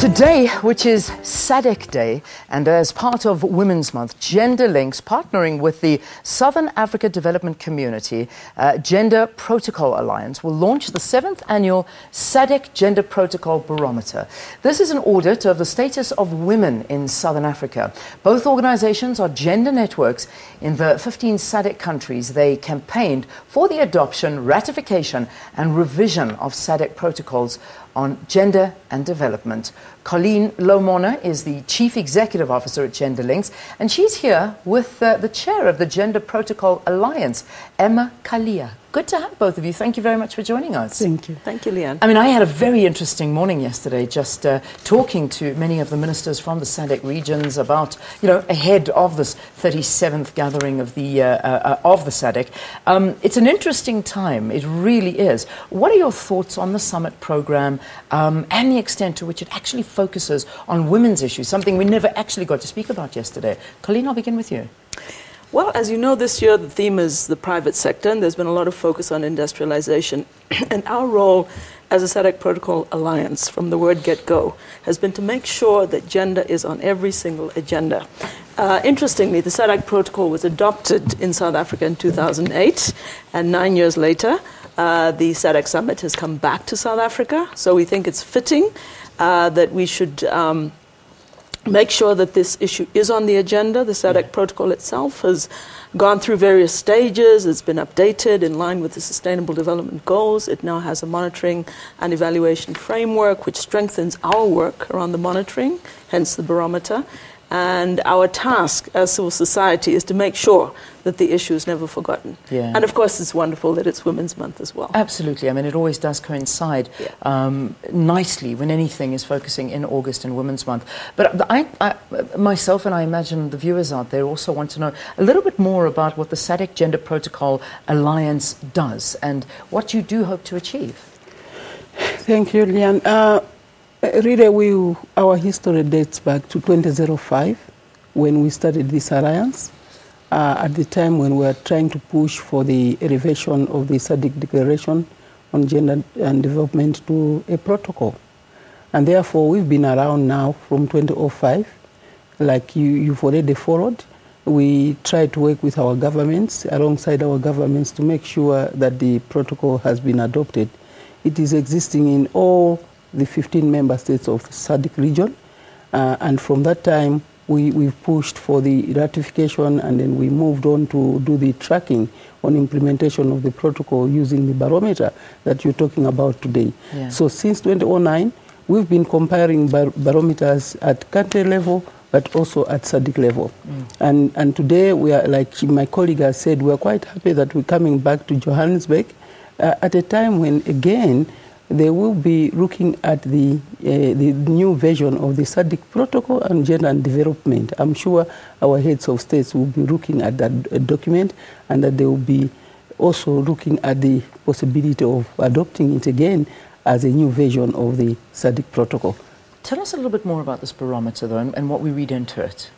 Today, which is SADC Day, and as part of Women's Month, Gender Links, partnering with the Southern Africa Development Community Gender Protocol Alliance, will launch the 7th annual SADC Gender Protocol Barometer. This is an audit of the status of women in Southern Africa. Both organizations are gender networks in the 15 SADC countries. They campaigned for the adoption, ratification, and revision of SADC protocols on gender and development. Colleen Lowe-Morna is the Chief Executive Officer at Gender Links, and she's here with the chair of the Gender Protocol Alliance, Kaliya. Good to have both of you. Thank you very much for joining us. Thank you. Thank you, Leanne. I mean, I had a very interesting morning yesterday, just talking to many of the ministers from the SADC regions about, ahead of this 37th gathering of the SADC. It's an interesting time. It really is. What are your thoughts on the summit program and the extent to which it actually focuses on women's issues, something we never actually got to speak about yesterday? Colleen, I'll begin with you. Well, as you know, this year the theme is the private sector, and there's been a lot of focus on industrialization. And our role as a SADC Protocol Alliance, from the word get-go, has been to make sure that gender is on every single agenda. Interestingly, the SADC Protocol was adopted in South Africa in 2008, and 9 years later, the SADC Summit has come back to South Africa. So we think it's fitting that we should make sure that this issue is on the agenda. The SADC protocol itself has gone through various stages. It's been updated in line with the Sustainable Development Goals. It now has a monitoring and evaluation framework which strengthens our work around the monitoring, hence the barometer. And our task as civil society is to make sure that the issue is never forgotten. Yeah. And of course, it's wonderful that it's Women's Month as well. Absolutely. I mean, it always does coincide nicely when anything is focusing in August and Women's Month. But I myself, and I imagine the viewers out there, also want to know a little bit more about what the SADC Gender Protocol Alliance does and what you do hope to achieve. Thank you, Leanne. Really, our history dates back to 2005 when we started this alliance. At the time when we were trying to push for the revision of the SADC Declaration on Gender and Development to a protocol. And therefore, we've been around now from 2005. Like you've already followed, we try to work with our governments, alongside our governments, to make sure that the protocol has been adopted. It is existing in all the 15 member states of the SADC region. And from that time, we've pushed for the ratification, and then we moved on to do the tracking on implementation of the protocol using the barometer that you're talking about today. Yeah. So since 2009, we've been comparing barometers at country level, but also at SADC level. And today, we are, like my colleague has said, we're quite happy that we're coming back to Johannesburg at a time when, again, they will be looking at the new version of the SADC Protocol on Gender and Development. I'm sure our heads of states will be looking at that document, and that they will be also looking at the possibility of adopting it again as a new version of the SADC Protocol. Tell us a little bit more about this barometer, though, and what we read into it.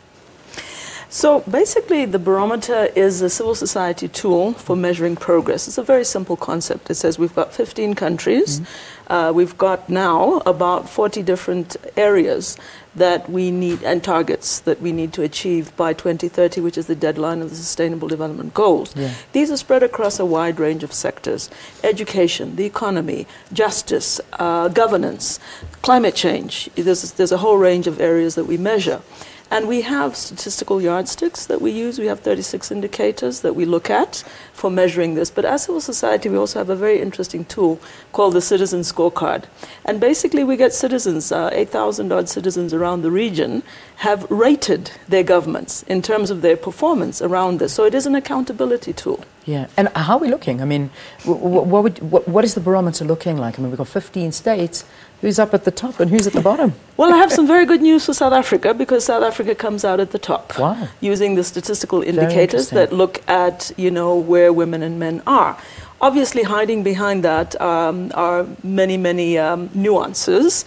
So basically, the barometer is a civil society tool for measuring progress. It's a very simple concept. It says we've got 15 countries. We've got now about 40 different areas that we need, and targets that we need to achieve by 2030, which is the deadline of the Sustainable Development Goals. Yeah. These are spread across a wide range of sectors: education, the economy, justice, governance, climate change. There's a whole range of areas that we measure. And we have statistical yardsticks that we use. We have 36 indicators that we look at for measuring this. But as civil society, we also have a very interesting tool called the Citizen Scorecard. And basically, we get citizens, 8,000 odd citizens around the region, have rated their governments in terms of their performance around this. So it is an accountability tool. Yeah. And how are we looking? I mean, what is the barometer looking like? I mean, we've got 15 states. Who's up at the top and who's at the bottom? Well, I have some very good news for South Africa, because South Africa comes out at the top. Wow. Using the statistical indicators that look at, where women and men are. Obviously, hiding behind that are many, many nuances.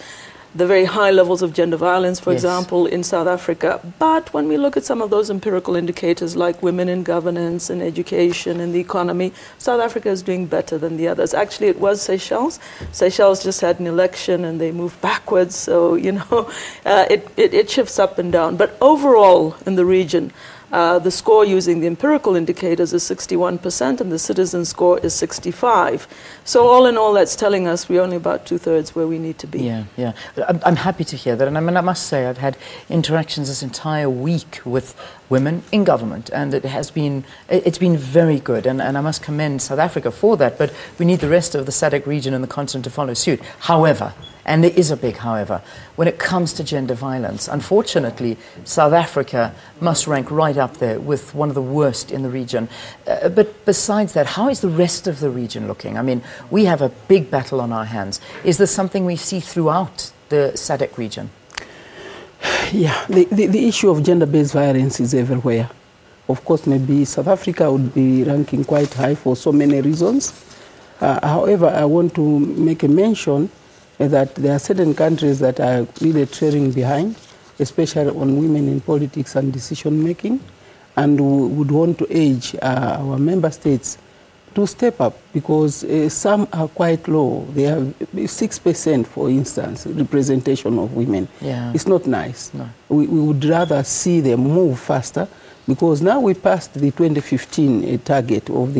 the very high levels of gender violence, for example, in South Africa. But when we look at some of those empirical indicators like women in governance and education and the economy, South Africa is doing better than the others. Actually, it was Seychelles. Seychelles just had an election and they moved backwards. So, you know, it shifts up and down. But overall in the region, the score using the empirical indicators is 61% and the citizen score is 65. So all in all, that's telling us we're only about 2/3 where we need to be. Yeah, yeah. I'm happy to hear that. And I mean, I must say, I've had interactions this entire week with women in government, and it's been very good. And I must commend South Africa for that, but we need the rest of the SADC region and the continent to follow suit. However, and there is a big however, when it comes to gender violence, unfortunately, South Africa must rank right up there with one of the worst in the region. But besides that, how is the rest of the region looking? I mean, we have a big battle on our hands. Is this something we see throughout the SADC region? Yeah, the issue of gender-based violence is everywhere. Of course, maybe South Africa would be ranking quite high for so many reasons. However, I want to make a mention that there are certain countries that are really trailing behind, especially on women in politics and decision making, and we would want to urge our member states to step up, because some are quite low. They have 6%, for instance, representation of women. Yeah. It's not nice. No. We would rather see them move faster, because now we passed the 2015 target of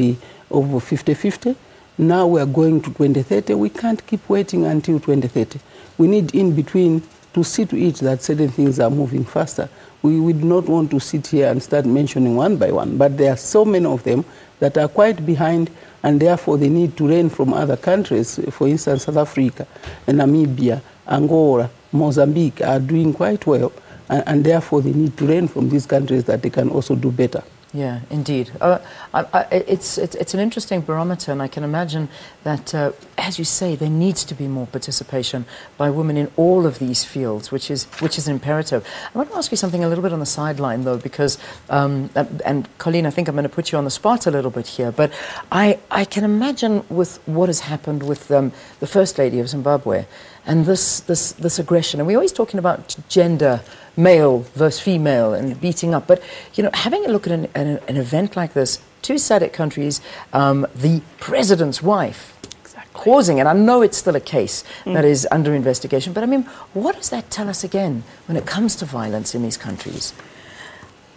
50-50. Now we are going to 2030. We can't keep waiting until 2030. We need in between to see to it that certain things are moving faster. We would not want to sit here and start mentioning one by one, but there are so many of them that are quite behind, and therefore they need to learn from other countries. For instance, South Africa, Namibia, Angola, Mozambique are doing quite well, and therefore they need to learn from these countries that they can also do better. Yeah, indeed. It's an interesting barometer, and I can imagine that, as you say, there needs to be more participation by women in all of these fields, which is imperative. I want to ask you something a little bit on the sideline, though, because, and Colleen, I think I'm going to put you on the spot a little bit here, but I can imagine with what has happened with the First Lady of Zimbabwe, and this aggression, and we're always talking about gender, male versus female, and beating up. But, you know, having a look at an event like this, two SADC countries, the president's wife, causing, and I know it's still a case that is under investigation, but I mean, what does that tell us again when it comes to violence in these countries?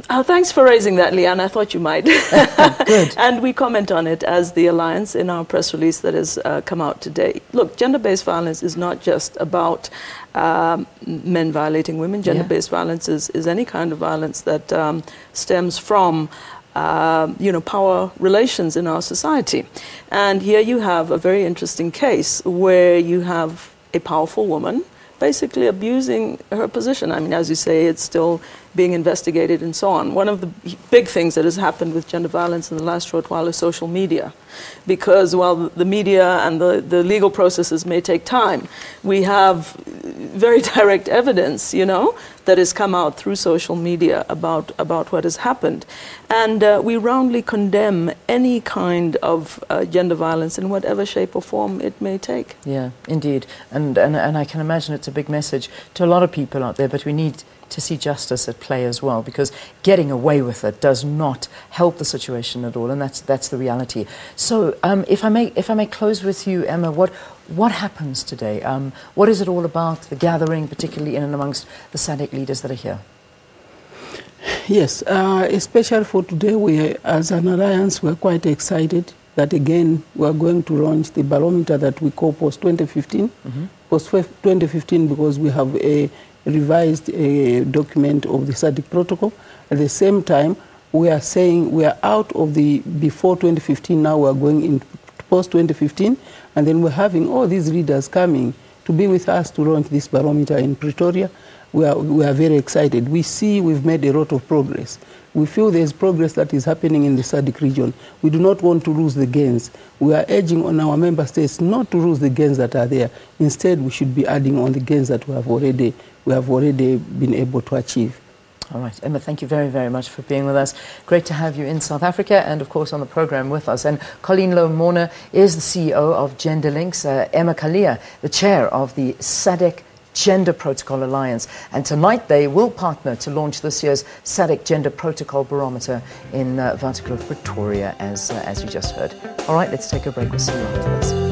Thanks for raising that, Leanne. I thought you might. Good. And we comment on it as the Alliance in our press release that has come out today. Look, gender-based violence is not just about men violating women. Gender-based violence is any kind of violence that stems from power relations in our society. And here you have a very interesting case where you have a powerful woman basically abusing her position. I mean, as you say, it's still being investigated and so on. One of the big things that has happened with gender violence in the last short while is social media. Because while the media and the legal processes may take time, we have very direct evidence, that has come out through social media about what has happened. And we roundly condemn any kind of gender violence in whatever shape or form it may take. Yeah, indeed. And I can imagine it's a big message to a lot of people out there, but we need to see justice at play as well, because getting away with it does not help the situation at all, and that's the reality. So if I may close with you, Emma, what happens today? What is it all about, the gathering, particularly in and amongst the SADC leaders that are here? Yes, especially for today, we as an alliance, we're quite excited that again we're going to launch the barometer that we call post-2015. Post-2015 because we have a revised document of the SADC protocol. At the same time, we are saying we are out of the before 2015, now we are going in post-2015, and then we're having all these leaders coming to be with us to launch this barometer in Pretoria. We are very excited. We see we've made a lot of progress. We feel there's progress that is happening in the SADC region. We do not want to lose the gains. We are urging on our member states not to lose the gains that are there. Instead, we should be adding on the gains that we have already been able to achieve. All right, Emma, thank you very, very much for being with us. Great to have you in South Africa and, of course, on the program with us. And Colleen Lowe-Morna is the CEO of Gender Links. Emma Kaliya, the chair of the SADC Gender Protocol Alliance. And tonight they will partner to launch this year's SADC Gender Protocol Barometer in Waterkloof, Pretoria, as you just heard. All right, let's take a break. We'll see you after this.